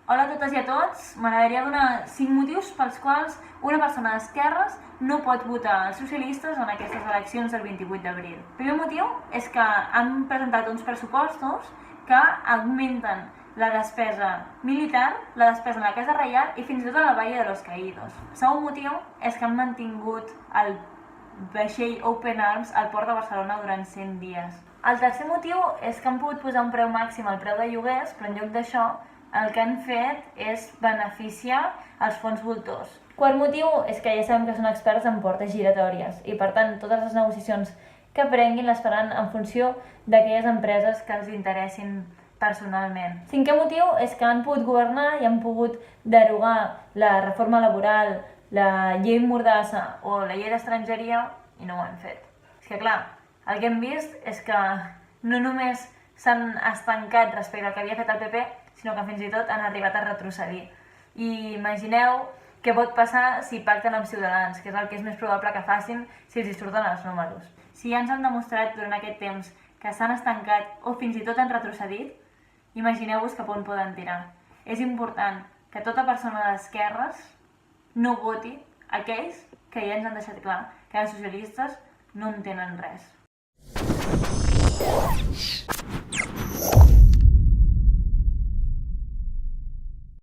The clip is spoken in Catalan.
Hola a totes i a tots. M'agradaria donar 5 motius pels quals una persona d'esquerres no pot votar els socialistes en aquestes eleccions del 28 d'abril. El primer motiu és que han presentat uns pressupostos que augmenten la despesa militar, la despesa en la Casa Reial i fins i tot a la Valle de los Caídos. El segon motiu és que han mantingut el vaixell Open Arms al port de Barcelona durant 100 dies. El tercer motiu és que han pogut posar un preu màxim al preu de lloguers, però en lloc d'això el que han fet és beneficiar els fons voltors. Quart motiu és que ja sabem que són experts en portes giratòries i per tant totes les negociacions que prenguin les faran en funció d'aquelles empreses que els interessin personalment. Cinquè motiu és que han pogut governar i han pogut derogar la reforma laboral, la llei Mordassa o la llei d'estrangeria i no ho han fet. És que clar, el que hem vist és que no només s'han estancat respecte al que havia fet el PP, sinó que fins i tot han arribat a retrocedir. I imagineu què pot passar si pacten amb Ciutadans, que és el que és més probable que facin si els hi surten els números. Si ja ens han demostrat durant aquest temps que s'han estancat o fins i tot han retrocedit, imagineu-vos cap on poden tirar. És important que tota persona d'esquerres no voti aquells que ja ens han deixat clar que els socialistes no entenen res.